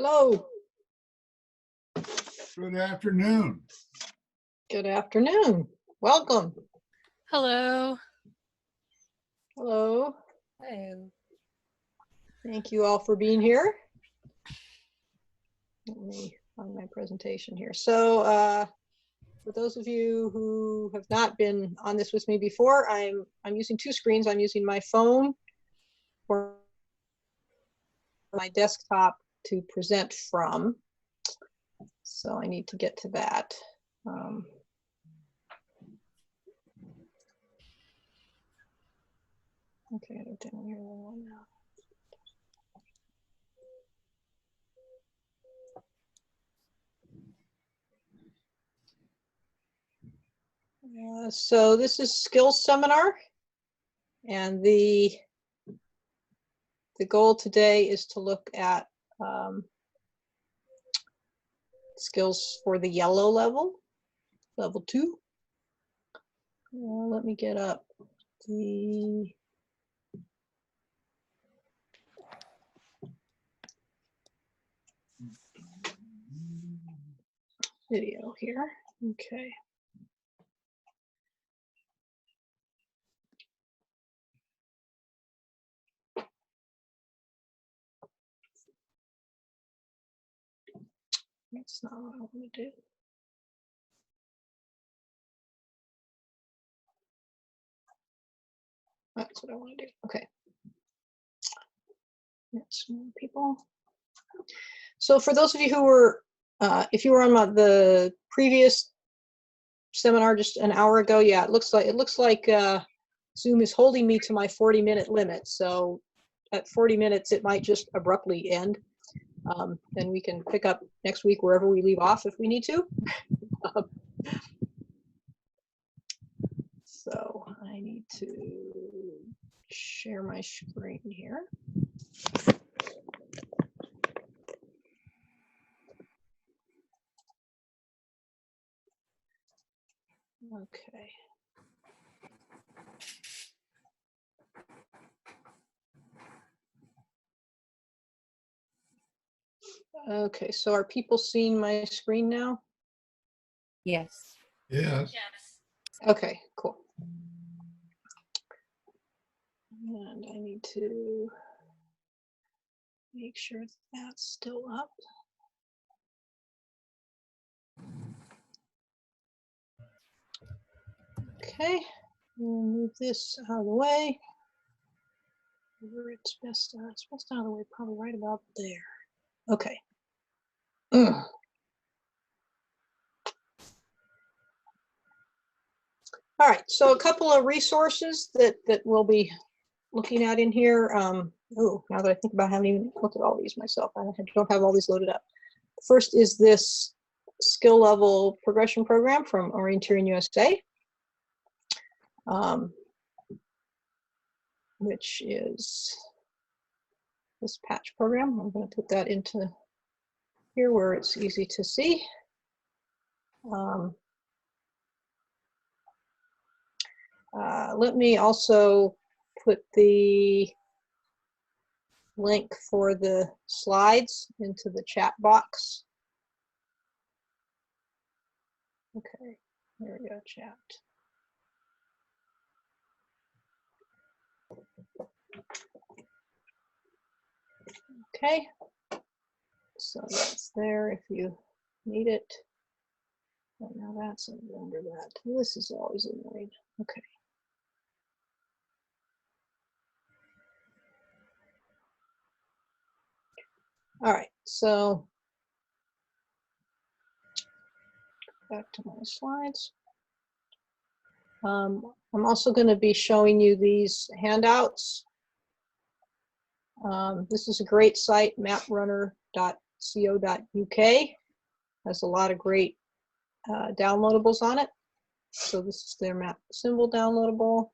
Hello. Good afternoon. Good afternoon. Welcome. Hello. Hello. Hello. Thank you all for being here. Let me find my presentation here. So for those of you who have not been on this with me before, I'm using two screens. I'm using my phone or my desktop to present from. So I need to get to that. Okay, I don't think I'm here now. So this is skills seminar, and the goal today is to look at skills for the yellow level, level 2. Let me get up the video here. Okay. That's not what I want to do. That's what I want to do. Okay. That's more people. So for those of you who were, if you were on the previous seminar just an hour ago, yeah, it looks like Zoom is holding me to my 40-minute limit. So at 40 minutes, it might just abruptly end. Then we can pick up next week wherever we leave off if we need to. So I need to share my screen here. Okay. Okay, so are people seeing my screen now? Yes. Yes. Okay, cool. And I need to make sure that's still up. Okay, we'll move this out of the way. Where it's best out of the way, probably right about there. Okay. All right, so a couple of resources that we'll be looking at in here. Oh, now that I think about it, I haven't even looked at all these myself. I don't have all these loaded up. First is this skill level progression program from Orienteering USA, which is this patch program. I'm going to put that into here where it's easy to see. Let me also put the link for the slides into the chat box. Okay, there we go, chat. Okay, so that's there if you need it. Oh, now that's under that. This is always annoying. Okay. All right, so back to my slides. I'm also going to be showing you these handouts. This is a great site, maprunner.co.uk. Has a lot of great downloadables on it. So this is their map symbol downloadable.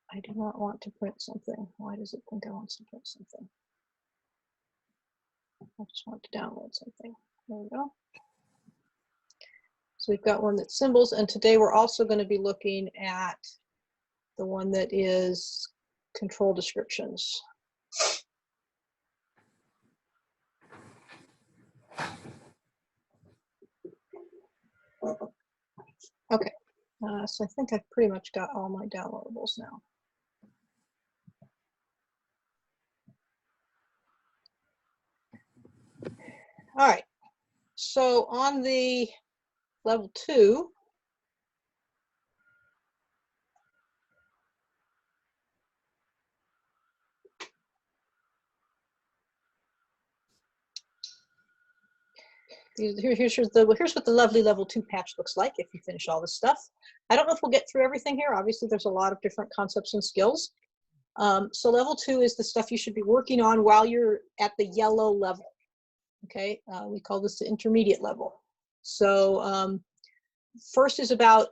I do not want to print something. Why does it think I want to print something? I just want to download something. There we go. So we've got one that's symbols, and today we're also going to be looking at the one that is control descriptions. So I think I've pretty much got all my downloadables now. All right, so on the level 2, here's what the lovely level 2 patch looks like if you finish all this stuff. I don't know if we'll get through everything here. Obviously, there's a lot of different concepts and skills. So level 2 is the stuff you should be working on while you're at the yellow level. Okay, we call this the intermediate level. So first is about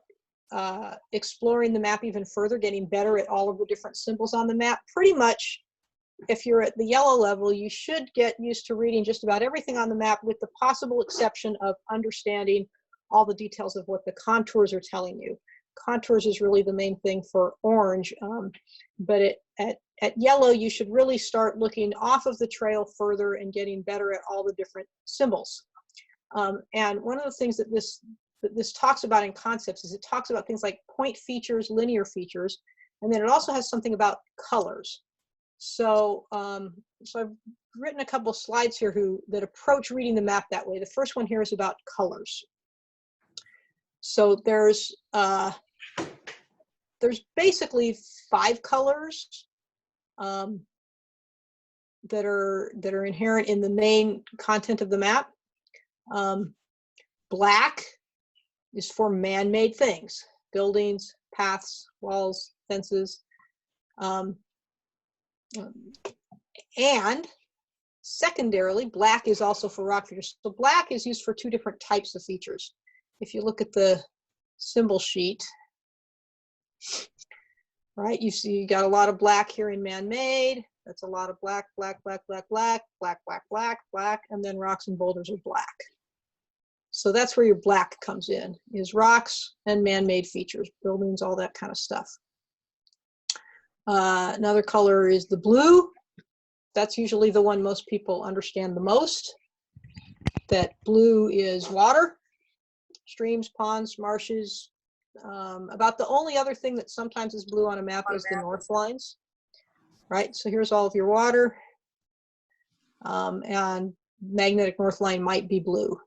exploring the map even further, getting better at all of the different symbols on the map. Pretty much, if you're at the yellow level, you should get used to reading just about everything on the map, with the possible exception of understanding all the details of what the contours are telling you. Contours is really the main thing for orange, but at yellow, you should really start looking off of the trail further and getting better at all the different symbols. And one of the things that this talks about in concepts is it talks about things like point features, linear features, and then it also has something about colors. So, so I've written a couple of slides here that approach reading the map that way. The first one here is about colors. So there's basically 5 colors that are inherent in the main content of the map. Black is for man-made things: buildings, paths, walls, fences. And secondarily, black is also for rock features. So black is used for 2 different types of features. If you look at the symbol sheet, right, you see you got a lot of black here in man-made. That's a lot of black, black, black, black, black, black, black, black, black, and then rocks and boulders are black. So that's where your black comes in, is rocks and man-made features, buildings, all that kind of stuff. Another color is the blue. That's usually the one most people understand the most. That blue is water, streams, ponds, marshes. About the only other thing that sometimes is blue on a map is the north lines, right? So here's all of your water, and magnetic north line might be blue.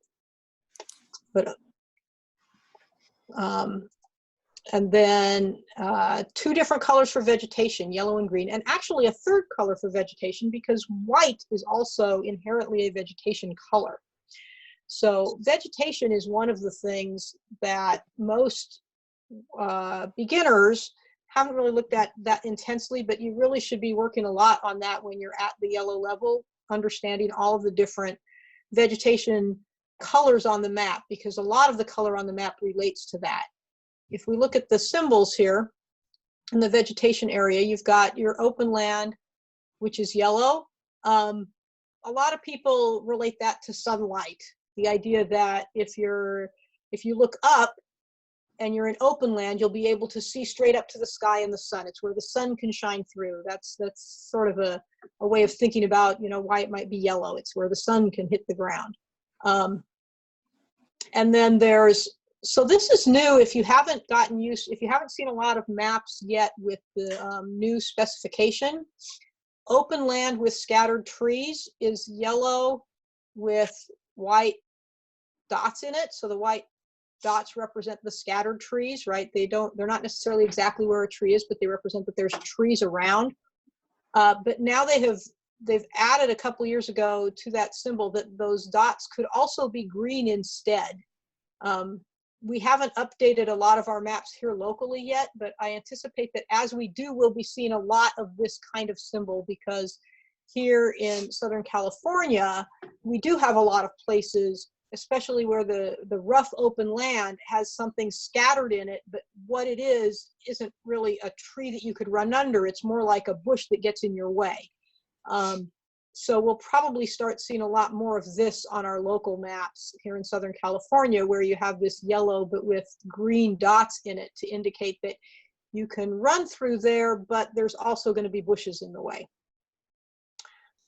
But and then 2 different colors for vegetation, yellow and green, and actually a 3rd color for vegetation, because white is also inherently a vegetation color. So vegetation is one of the things that most beginners haven't really looked at that intensely, but you really should be working a lot on that when you're at the yellow level, understanding all of the different vegetation colors on the map, because a lot of the color on the map relates to that. If we look at the symbols here in the vegetation area, you've got your open land, which is yellow. A lot of people relate that to sunlight. The idea that if you look up and you're in open land, you'll be able to see straight up to the sky and the sun. It's where the sun can shine through. That's sort of a way of thinking about, you know, why it might be yellow. It's where the sun can hit the ground. And then so this is new. If you haven't seen a lot of maps yet with the new specification, open land with scattered trees is yellow with white dots in it. So the white dots represent the scattered trees, right? They're not necessarily exactly where a tree is, but they represent that there's trees around. But now they've added a couple years ago to that symbol that those dots could also be green instead. We haven't updated a lot of our maps here locally yet, but I anticipate that as we do, we'll be seeing a lot of this kind of symbol, because here in Southern California, we do have a lot of places, especially where the rough open land has something scattered in it, but what it isn't really a tree that you could run under. It's more like a bush that gets in your way. So we'll probably start seeing a lot more of this on our local maps here in Southern California, where you have this yellow but with green dots in it to indicate that you can run through there, but there's also going to be bushes in the way.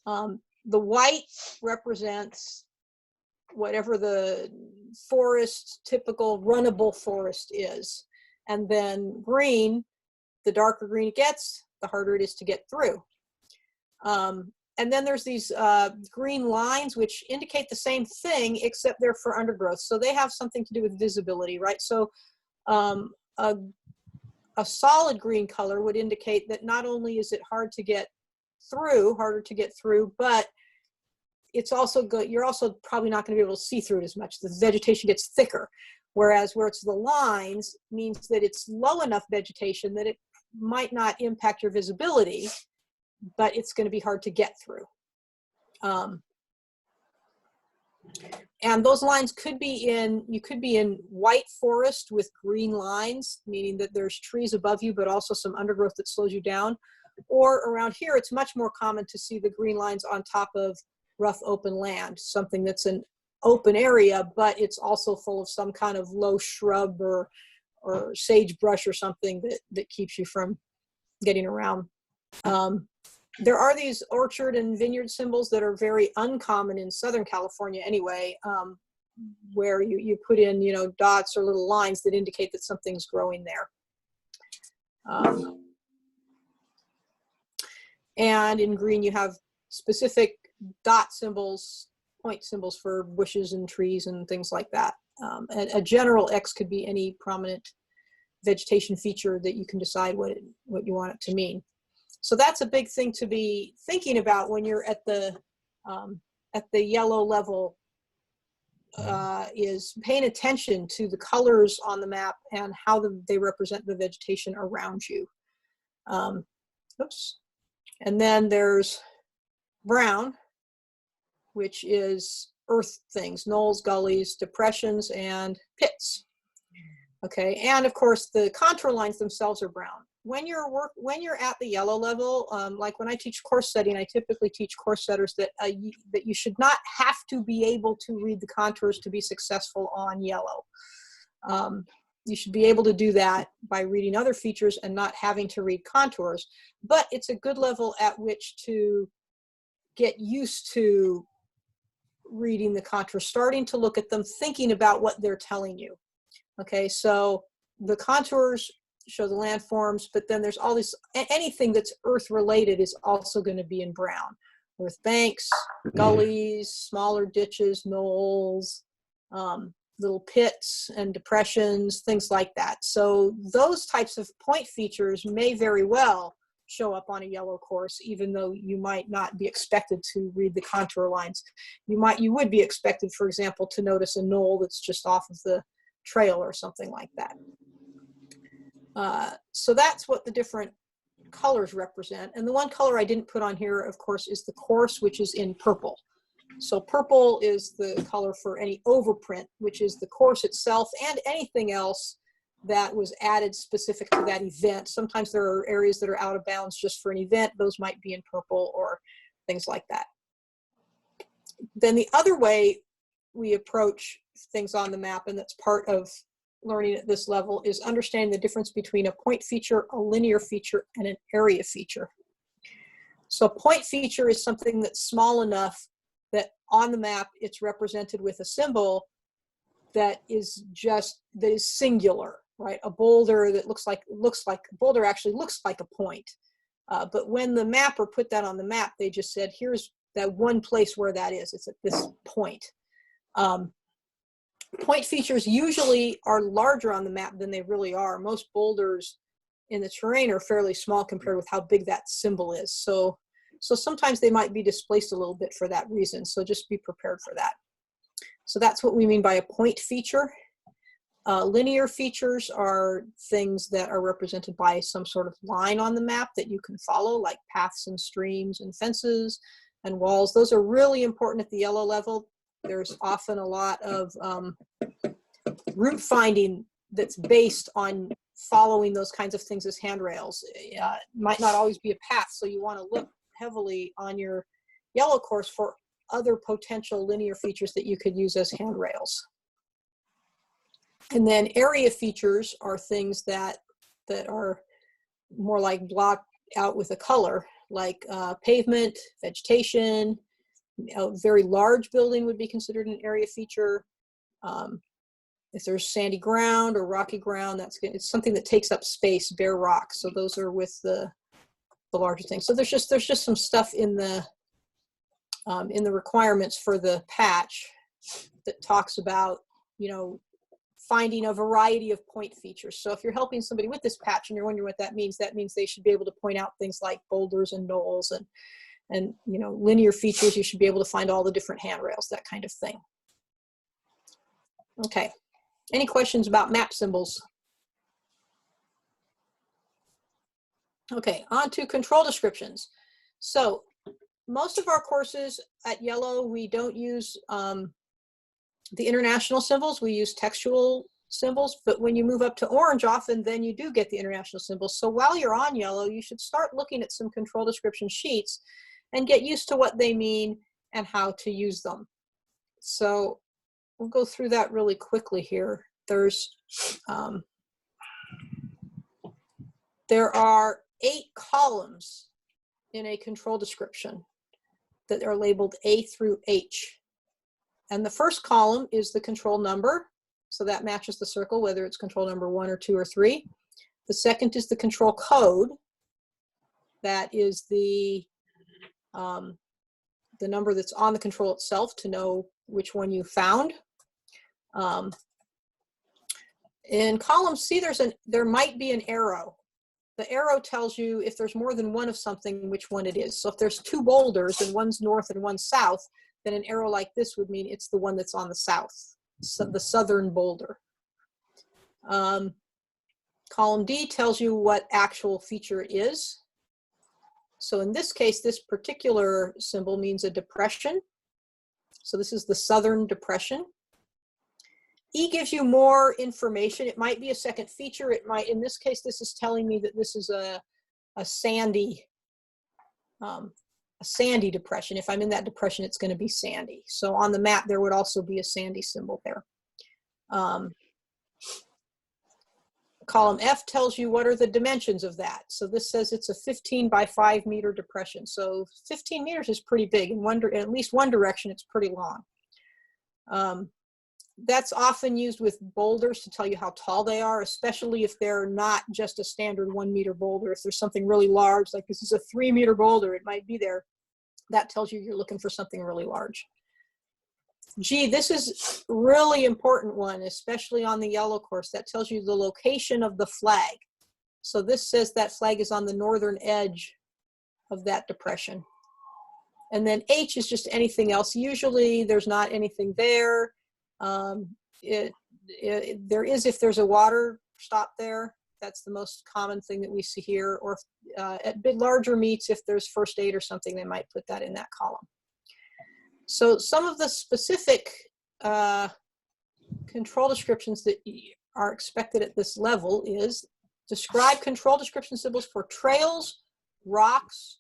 The white represents whatever the forest, typical runnable forest is. And then green, the darker green it gets, the harder it is to get through. And then there's these green lines, which indicate the same thing, except they're for undergrowth. So they have something to do with visibility, right? So a solid green color would indicate that not only is it harder to get through, but it's also good. You're also probably not going to be able to see through it as much. The vegetation gets thicker, whereas where it's the lines means that it's low enough vegetation that it might not impact your visibility, but it's going to be hard to get through. And those lines could be in white forest with green lines, meaning that there's trees above you, but also some undergrowth that slows you down. Or around here, it's much more common to see the green lines on top of rough open land, something that's an open area, but it's also full of some kind of low shrub or sagebrush or something that keeps you from getting around. There are these orchard and vineyard symbols that are very uncommon in Southern California anyway, where you put in, dots or little lines that indicate that something's growing there. And in green, you have specific dot symbols, point symbols for bushes and trees and things like that. A general X could be any prominent vegetation feature that you can decide what you want it to mean. So that's a big thing to be thinking about when you're at the yellow level, is paying attention to the colors on the map and how they represent the vegetation around you. Oops. And then there's brown, which is earth things, knolls, gullies, depressions, and pits. Okay, and of course the contour lines themselves are brown. When you're at the yellow level, like when I teach course setting, I typically teach course setters that you should not have to be able to read the contours to be successful on yellow. You should be able to do that by reading other features and not having to read contours, but it's a good level at which to get used to reading the contours, starting to look at them, thinking about what they're telling you. Okay, so the contours show the landforms, but then there's all this, anything that's earth related is also going to be in brown. Earth banks, gullies, smaller ditches, knolls, little pits and depressions, things like that. So those types of point features may very well show up on a yellow course, even though you might not be expected to read the contour lines. You would be expected, for example, to notice a knoll that's just off of the trail or something like that. So that's what the different colors represent. And the one color I didn't put on here, of course, is the course, which is in purple. So purple is the color for any overprint, which is the course itself and anything else that was added specific to that event. Sometimes there are areas that are out of bounds just for an event. Those might be in purple or things like that. Then the other way we approach things on the map, and that's part of learning at this level, is understanding the difference between a point feature, a linear feature, and an area feature. So a point feature is something that's small enough that on the map it's represented with a symbol that is singular, right? A boulder that looks like a boulder actually looks like a point. But when the mapper put that on the map, they just said, here's that one place where that is. It's at this point. Point features usually are larger on the map than they really are. Most boulders in the terrain are fairly small compared with how big that symbol is. So sometimes they might be displaced a little bit for that reason. So just be prepared for that. So that's what we mean by a point feature. Linear features are things that are represented by some sort of line on the map that you can follow, like paths and streams and fences and walls. Those are really important at the yellow level. There's often a lot of route finding that's based on following those kinds of things as handrails. It might not always be a path, so you want to look heavily on your yellow course for other potential linear features that you could use as handrails. And then area features are things that are more like blocked out with a color, like pavement, vegetation. A very large building would be considered an area feature. If there's sandy ground or rocky ground, it's something that takes up space, bare rock. So those are with the larger things. So there's just some stuff in the requirements for the patch that talks about, finding a variety of point features. So if you're helping somebody with this patch and you're wondering what that means they should be able to point out things like boulders and knolls and linear features. You should be able to find all the different handrails, that kind of thing. Okay. Any questions about map symbols? Okay, on to control descriptions. So most of our courses at Yellow, we don't use the international symbols, we use textual symbols, but when you move up to Orange, often then you do get the international symbols. So while you're on Yellow, you should start looking at some control description sheets and get used to what they mean and how to use them. So we'll go through that really quickly here. There are 8 columns in a control description that are labeled A through H. And the first column is the control number. So that matches the circle, whether it's control number 1 or 2 or 3. The second is the control code. That is the number that's on the control itself to know which one you found. In column C, there might be an arrow. The arrow tells you if there's more than one of something, which one it is. So if there's 2 boulders and one's north and one's south, then an arrow like this would mean it's the one that's on the south, so the southern boulder. Column D tells you what actual feature it is. So in this case, this particular symbol means a depression. So this is the southern depression. E gives you more information. It might be a second feature. It might, in this case, this is telling me that this is a sandy depression. If I'm in that depression, it's going to be sandy. So on the map, there would also be a sandy symbol there. Column F tells you what are the dimensions of that. So this says it's a 15 by 5 meter depression. So 15 meters is pretty big. In at least one direction, it's pretty long. That's often used with boulders to tell you how tall they are, especially if they're not just a standard 1 meter boulder. If there's something really large, like this is a 3 meter boulder, it might be there. That tells you you're looking for something really large. G, this is really important one, especially on the Yellow course. That tells you the location of the flag. So this says that flag is on the northern edge of that depression. And then H is just anything else. Usually there's not anything there. There is if there's a water stop there. That's the most common thing that we see here. Or at bit larger meets, if there's first aid or something, they might put that in that column. So some of the specific control descriptions that are expected at this level is describe control description symbols for trails, rocks,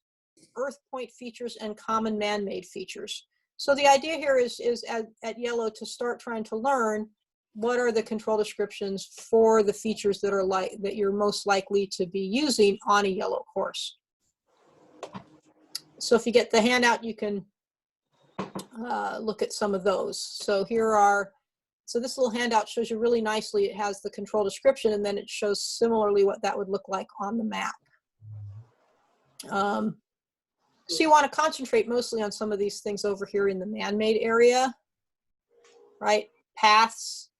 earth point features, and common man-made features. So the idea here is at Yellow to start trying to learn what are the control descriptions for the features that you're most likely to be using on a Yellow course. So if you get the handout, you can look at some of those. So so this little handout shows you really nicely. It has the control description, and then it shows similarly what that would look like on the map. So you want to concentrate mostly on some of these things over here in the man-made area, right? Paths,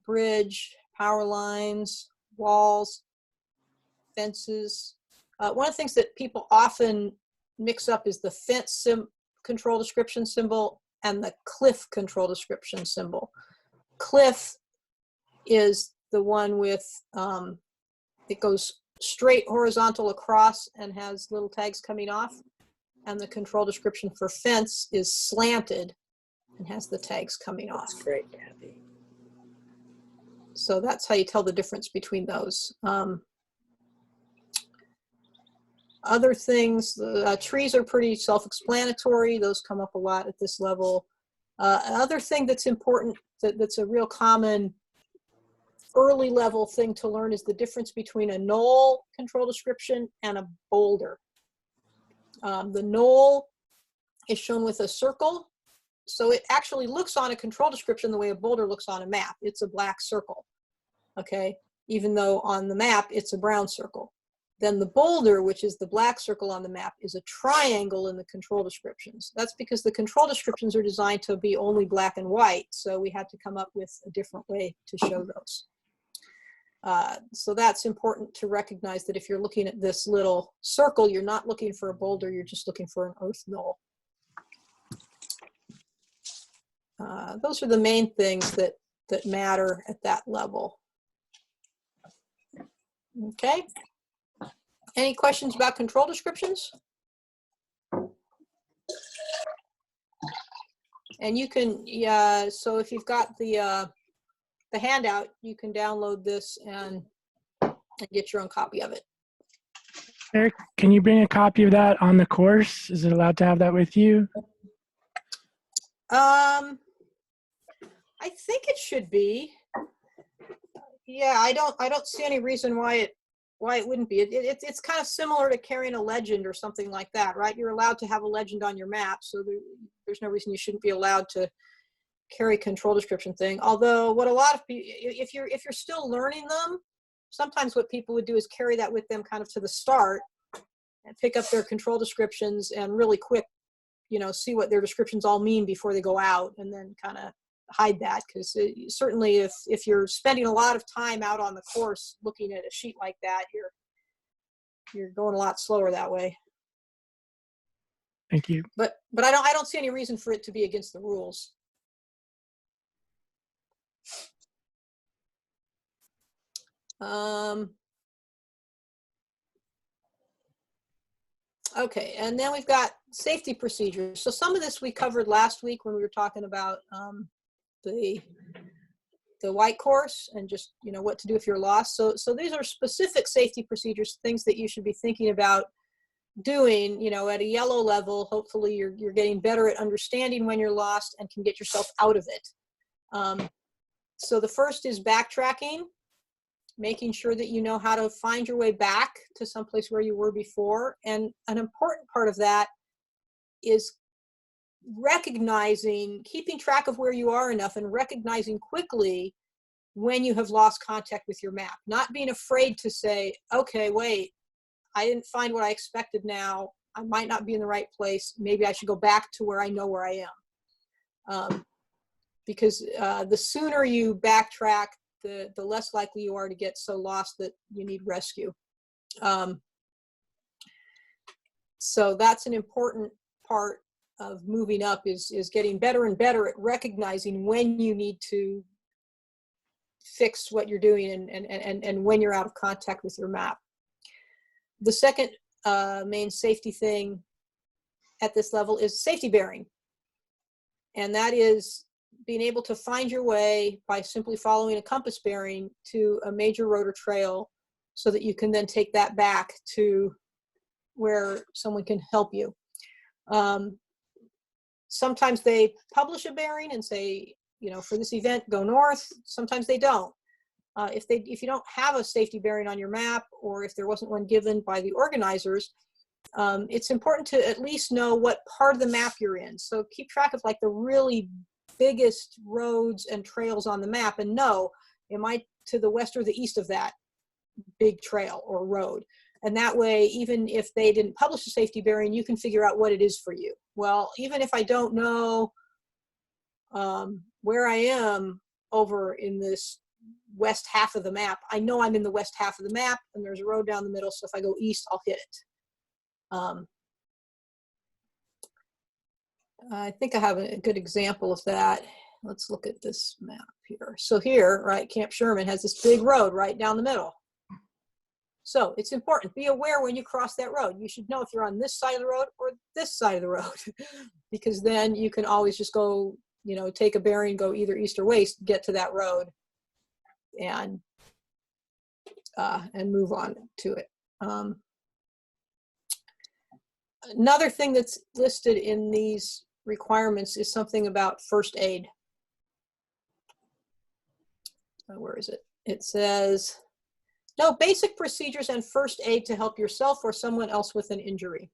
bridge, power lines, walls, fences. One of the things that people often mix up is the fence control description symbol and the cliff control description symbol. Cliff is the one with, it goes straight horizontal across and has little tags coming off. And the control description for fence is slanted and has the tags coming off. That's great, Kathy. So that's how you tell the difference between those. Other things, the trees are pretty self-explanatory. Those come up a lot at this level. Another thing that's important, that's a real common early level thing to learn is the difference between a knoll control description and a boulder. The knoll is shown with a circle. So it actually looks on a control description the way a boulder looks on a map. It's a black circle, okay? Even though on the map, it's a brown circle. Then the boulder, which is the black circle on the map, is a triangle in the control descriptions. That's because the control descriptions are designed to be only black and white, so we had to come up with a different way to show those. So that's important to recognize that if you're looking at this little circle, you're not looking for a boulder, you're just looking for an earth knoll. Those are the main things that matter at that level. Okay. Any questions about control descriptions? And you can, so if you've got the handout, you can download this and get your own copy of it. Eric, can you bring a copy of that on the course? Is it allowed to have that with you? I think it should be. Yeah, I don't see any reason why it wouldn't be. It's kind of similar to carrying a legend or something like that, right? You're allowed to have a legend on your map, so there's no reason you shouldn't be allowed to carry control description thing. Although what a lot of people, if you're still learning them, sometimes what people would do is carry that with them kind of to the start and pick up their control descriptions and really quick, see what their descriptions all mean before they go out, and then kind of hide that, because certainly if you're spending a lot of time out on the course looking at a sheet like that, you're going a lot slower that way. Thank you. But I don't see any reason for it to be against the rules. Okay, and then we've got safety procedures. So some of this we covered last week when we were talking about the white course and just what to do if you're lost. So these are specific safety procedures, things that you should be thinking about doing. At a yellow level, hopefully you're getting better at understanding when you're lost and can get yourself out of it. So the first is backtracking, making sure that you know how to find your way back to someplace where you were before. And an important part of that is keeping track of where you are enough and recognizing quickly when you have lost contact with your map. Not being afraid to say, okay, wait, I didn't find what I expected now. I might not be in the right place. Maybe I should go back to where I know where I am. Because the sooner you backtrack, the less likely you are to get so lost that you need rescue. So that's an important part of moving up, is getting better and better at recognizing when you need to fix what you're doing and when you're out of contact with your map. The second main safety thing at this level is safety bearing. And that is being able to find your way by simply following a compass bearing to a major road or trail, so that you can then take that back to where someone can help you. Sometimes they publish a bearing and say, for this event, go north. Sometimes they don't. If you don't have a safety bearing on your map, or if there wasn't one given by the organizers, it's important to at least know what part of the map you're in. So keep track of the really biggest roads and trails on the map, and know, am I to the west or the east of that big trail or road? And that way, even if they didn't publish a safety bearing, you can figure out what it is for you. Well, even if I don't know where I am over in this west half of the map, I know I'm in the west half of the map, and there's a road down the middle, so if I go east, I'll hit it. I think I have a good example of that. Let's look at this map here. So here, right, Camp Sherman has this big road right down the middle. So it's important, be aware when you cross that road. You should know if you're on this side of the road or this side of the road, because then you can always just go, take a bearing, go either east or west, get to that road, and move on to it. Another thing that's listed in these requirements is something about first aid. Where is it? It says, no, basic procedures and first aid to help yourself or someone else with an injury.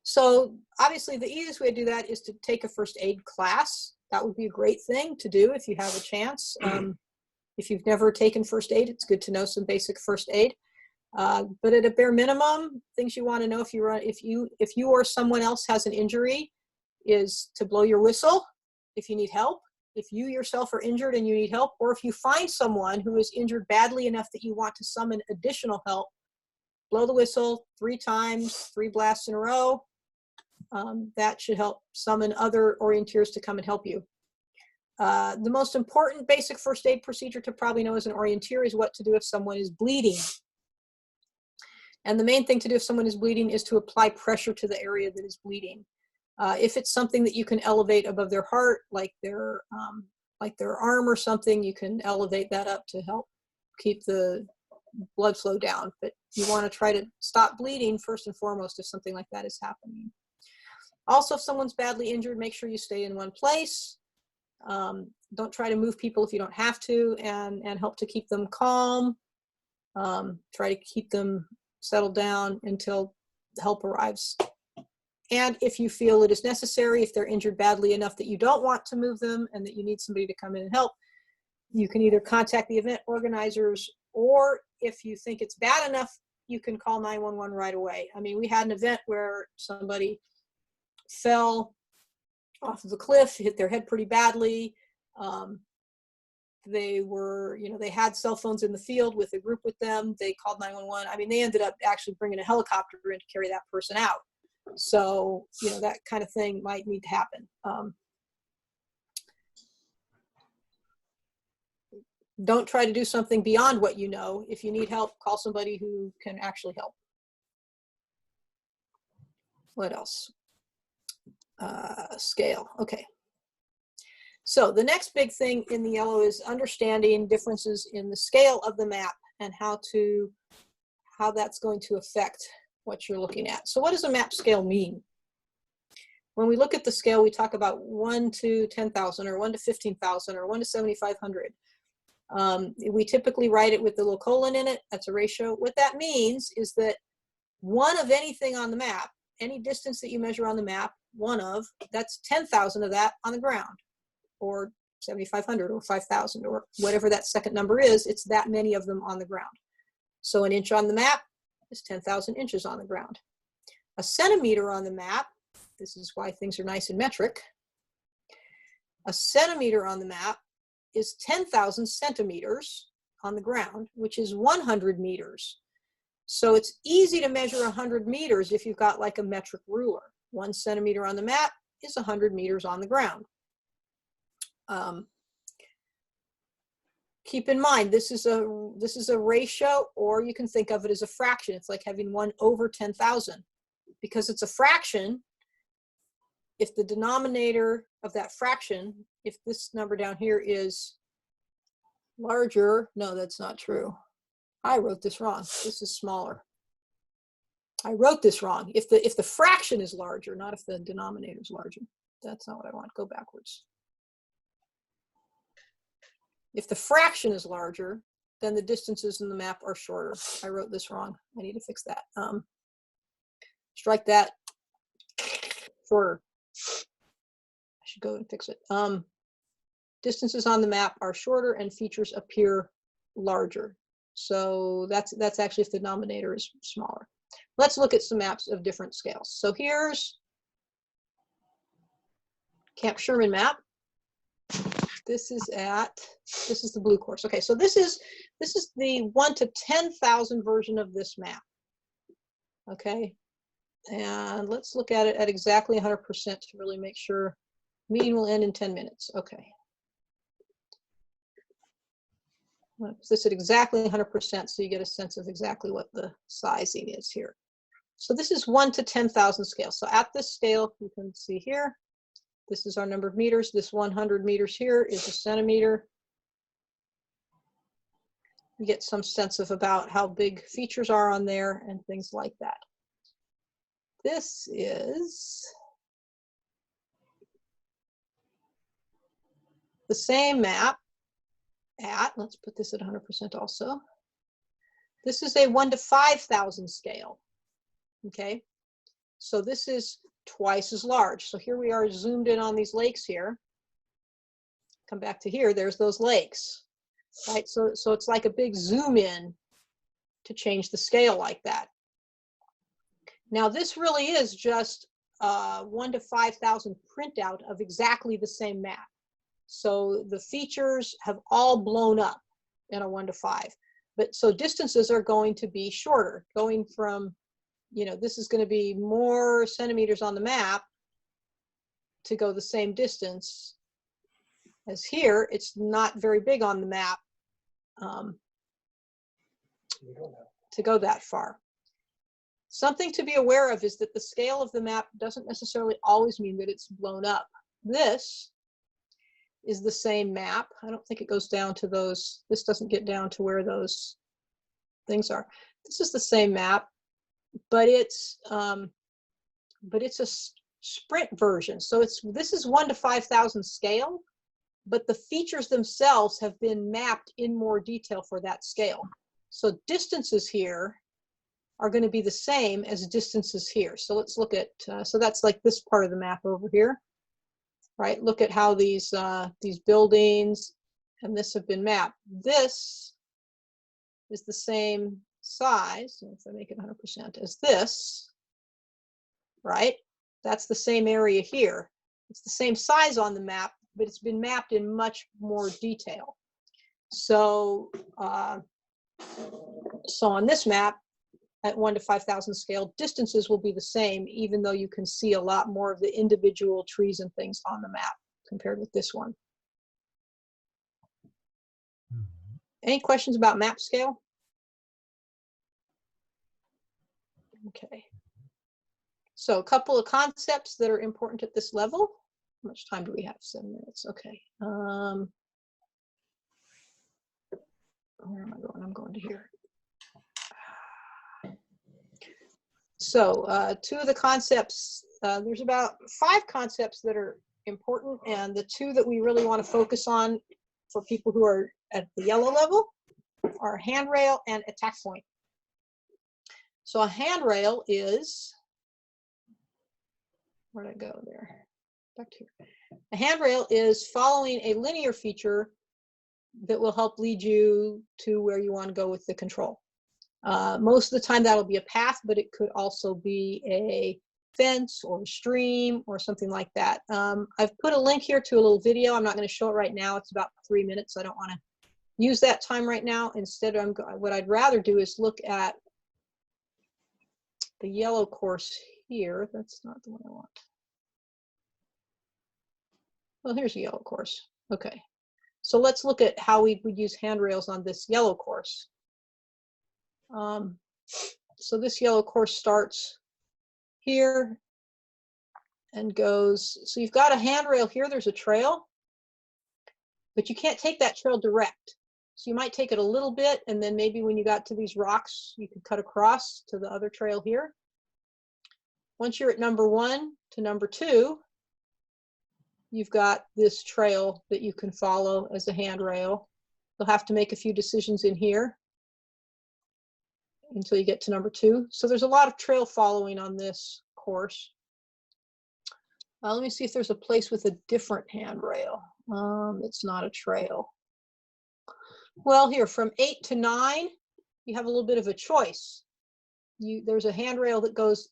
So obviously the easiest way to do that is to take a first aid class. That would be a great thing to do if you have a chance. If you've never taken first aid, it's good to know some basic first aid. But at a bare minimum, things you want to know if you or someone else has an injury is to blow your whistle if you need help. If you yourself are injured and you need help, or if you find someone who is injured badly enough that you want to summon additional help, blow the whistle 3 times, 3 blasts in a row. That should help summon other orienteers to come and help you. The most important basic first aid procedure to probably know as an orienteer is what to do if someone is bleeding. And the main thing to do if someone is bleeding is to apply pressure to the area that is bleeding. If it's something that you can elevate above their heart, like their arm or something, you can elevate that up to help keep the blood flow down. But you want to try to stop bleeding first and foremost if something like that is happening. Also, if someone's badly injured, make sure you stay in one place. Don't try to move people if you don't have to, and help to keep them calm. Try to keep them settled down until help arrives. And if you feel it is necessary, if they're injured badly enough that you don't want to move them and that you need somebody to come in and help, you can either contact the event organizers, or if you think it's bad enough, you can call 911 right away. I mean, we had an event where somebody fell off of a cliff, hit their head pretty badly. They had cell phones in the field with a group with them. They called 911. I mean, they ended up actually bringing a helicopter in to carry that person out. So, that kind of thing might need to happen. Don't try to do something beyond what you know. If you need help, call somebody who can actually help. What else? Scale. Okay. So the next big thing in the yellow is understanding differences in the scale of the map and how that's going to affect what you're looking at. So what does a map scale mean? When we look at the scale, we talk about 1 to 10,000 or 1 to 15,000 or 1 to 7,500. We typically write it with the little colon in it. That's a ratio. What that means is that one of anything on the map, any distance that you measure on the map, that's 10,000 of that on the ground, or 7,500 or 5,000 or whatever that second number is. It's that many of them on the ground. So an inch on the map is 10,000 inches on the ground. A centimeter on the map, this is why things are nice and metric. A centimeter on the map is 10,000 centimeters on the ground, which is 100 meters. So it's easy to measure 100 meters if you've got like a metric ruler. 1 centimeter on the map is 100 meters on the ground. Keep in mind, this is a ratio, or you can think of it as a fraction. It's like having 1 over 10,000. Because it's a fraction, if the denominator of that fraction, if this number down here is larger, no, that's not true. I wrote this wrong. This is smaller. I wrote this wrong. If the fraction is larger, not if the denominator is larger. That's not what I want. Go backwards. If the fraction is larger, then the distances in the map are shorter. I wrote this wrong. I need to fix that. Strike that. Shorter. I should go and fix it. Distances on the map are shorter and features appear larger. So that's actually if the denominator is smaller. Let's look at some maps of different scales. So here's Camp Sherman map. This is the blue course. Okay, so this is the 1 to 10,000 version of this map. Okay, and let's look at it at exactly 100% to really make sure. Meeting will end in 10 minutes. Okay. I'm going to put this at exactly 100% so you get a sense of exactly what the sizing is here. So this is 1 to 10,000 scale. So at this scale, you can see here, this is our number of meters. This 100 meters here is a centimeter. You get some sense of about how big features are on there and things like that. This is the same map at, let's put this at 100% also. This is a 1 to 5,000 scale. Okay, So this is twice as large. So here we are zoomed in on these lakes here. Come back to here, there's those lakes, right? So it's like a big zoom in to change the scale like that. Now this really is just 1 to 5,000 printout of exactly the same map. So the features have all blown up in a 1 to 5. But so distances are going to be shorter, going from, you know, this is going to be more centimeters on the map to go the same distance as here. It's not very big on the map to go that far. Something to be aware of is that the scale of the map doesn't necessarily always mean that it's blown up. This is the same map. I don't think it goes down to those, this doesn't get down to where those things are. This is the same map, but it's a sprint version. So this is 1 to 5,000 scale, but the features themselves have been mapped in more detail for that scale. So distances here are going to be the same as distances here. So let's look at, so that's like this part of the map over here, right? Look at how these buildings and this have been mapped. This is the same size, if I make it 100%, as this, right? That's the same area here. It's the same size on the map, but it's been mapped in much more detail. So, so on this map, at 1 to 5,000 scale, distances will be the same, even though you can see a lot more of the individual trees and things on the map compared with this one. Any questions about map scale? Okay. So a couple of concepts that are important at this level. How much time do we have? 7 minutes. Okay. Where am I going? I'm going to here. So 2 of the concepts, there's about 5 concepts that are important, and the 2 that we really want to focus on for people who are at the yellow level are handrail and attack point. So a handrail is, where'd I go there? Back to here. A handrail is following a linear feature that will help lead you to where you want to go with the control. Most of the time that'll be a path, but it could also be a fence or a stream or something like that. I've put a link here to a little video. I'm not going to show it right now. It's about 3 minutes. I don't want to use that time right now. Instead, what I'd rather do is look at the yellow course here. That's not the one I want. Well, here's a yellow course. Okay. So let's look at how we would use handrails on this yellow course. So this yellow course starts here and goes, so you've got a handrail here, there's a trail, but you can't take that trail direct. So you might take it a little bit, and then maybe when you got to these rocks, you could cut across to the other trail here. Once you're at number 1 to number 2, you've got this trail that you can follow as a handrail. You'll have to make a few decisions in here until you get to number 2. So there's a lot of trail following on this course. Let me see if there's a place with a different handrail. It's not a trail. Well, here from 8 to 9, you have a little bit of a choice. There's a handrail that goes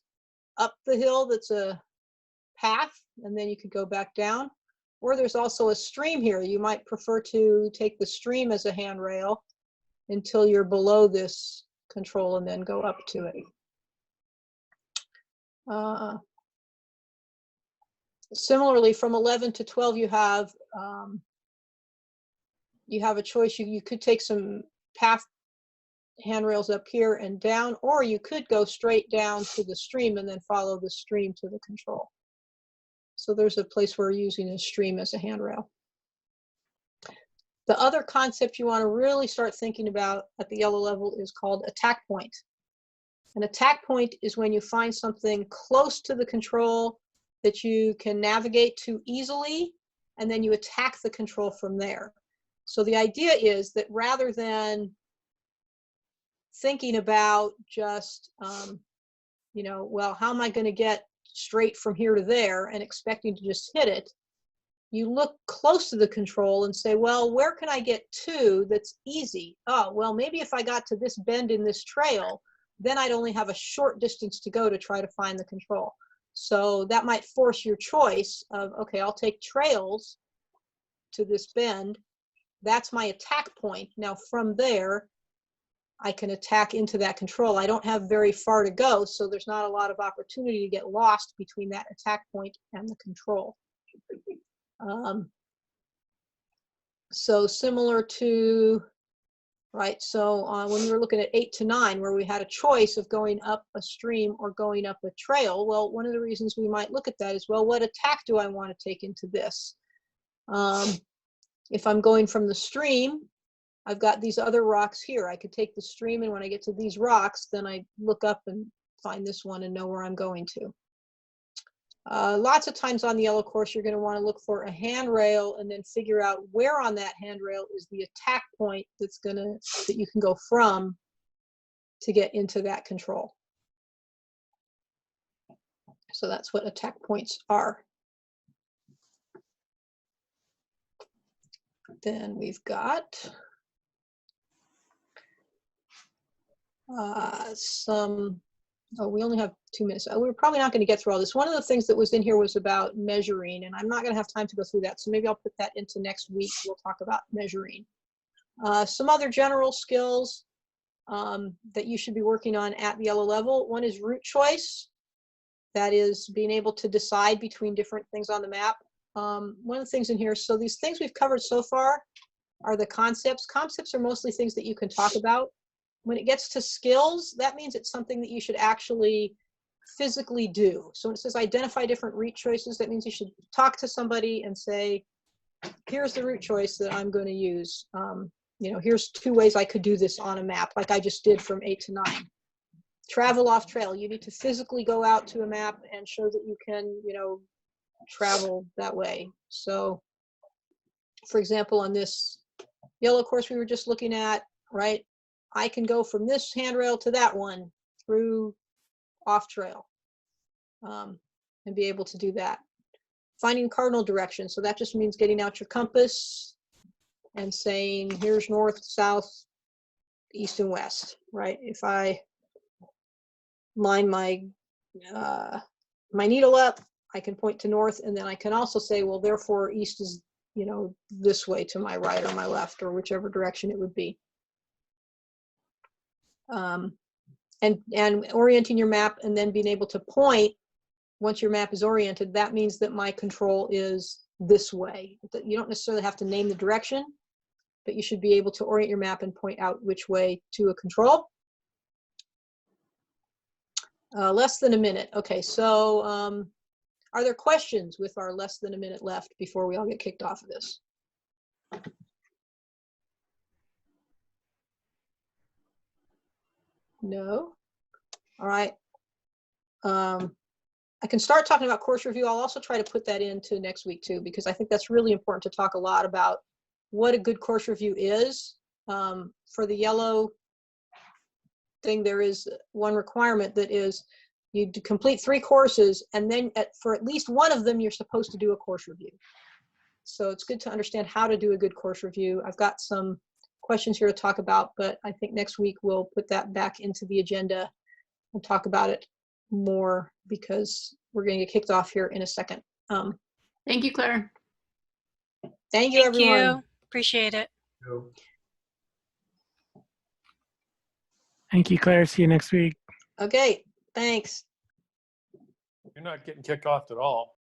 up the hill that's a path, and then you could go back down. Or there's also a stream here. You might prefer to take the stream as a handrail until you're below this control and then go up to it. Similarly, from 11 to 12, you have a choice. You could take some path handrails up here and down, or you could go straight down to the stream and then follow the stream to the control. So there's a place where we're using a stream as a handrail. The other concept you want to really start thinking about at the yellow level is called attack point. An attack point is when you find something close to the control that you can navigate to easily, and then you attack the control from there. So the idea is that rather than thinking about just, you know, well, how am I going to get straight from here to there and expecting to just hit it, you look close to the control and say, well, where can I get to that's easy? Oh, well, maybe if I got to this bend in this trail, then I'd only have a short distance to go to try to find the control. So that might force your choice of, okay, I'll take trails to this bend. That's my attack point. Now from there, I can attack into that control. I don't have very far to go, so there's not a lot of opportunity to get lost between that attack point and the control. So similar to, right, so when we were looking at 8 to 9, where we had a choice of going up a stream or going up a trail, well, one of the reasons we might look at that is, well, what attack do I want to take into this? If I'm going from the stream, I've got these other rocks here. I could take the stream, and when I get to these rocks, then I look up and find this one and know where I'm going to. Lots of times on the yellow course, you're going to want to look for a handrail and then figure out where on that handrail is the attack point that you can go from to get into that control. So that's what attack points are. Then we've got we only have 2 minutes. We're probably not going to get through all this. One of the things that was in here was about measuring, and I'm not going to have time to go through that. So maybe I'll put that into next week. We'll talk about measuring. Some other general skills that you should be working on at the yellow level. One is route choice. That is being able to decide between different things on the map. One of the things in here, so these things we've covered so far are the concepts. Concepts are mostly things that you can talk about. When it gets to skills, that means it's something that you should actually physically do. So when it says identify different route choices, that means you should talk to somebody and say, here's the route choice that I'm going to use. You know, here's 2 ways I could do this on a map, like I just did from 8 to 9. Travel off trail. You need to physically go out to a map and show that you can, you know, travel that way. So, for example, on this yellow course we were just looking at, right? I can go from this handrail to that one through off trail and be able to do that. Finding cardinal direction. So that just means getting out your compass and saying, here's north, south, east, and west, right? If I line my needle up, I can point to north, and then I can also say, well, therefore east is, you know, this way to my right or my left, or whichever direction it would be. And orienting your map and then being able to point once your map is oriented, that means that my control is this way. You don't necessarily have to name the direction, but you should be able to orient your map and point out which way to a control. Less than a minute. Okay, so are there questions with our less than a minute left before we all get kicked off of this? No? All right. I can start talking about course review. I'll also try to put that into next week too, because I think that's really important to talk a lot about what a good course review is. For the yellow thing, there is one requirement that is you complete 3 courses, and then for at least one of them, you're supposed to do a course review. So it's good to understand how to do a good course review. I've got some questions here to talk about, but I think next week we'll put that back into the agenda and talk about it more, because we're going to get kicked off here in a second. Thank you, Claire. Thank you, everyone. You. Appreciate it. Thank you, Claire. See you next week. Okay, thanks. You're not getting kicked off at all.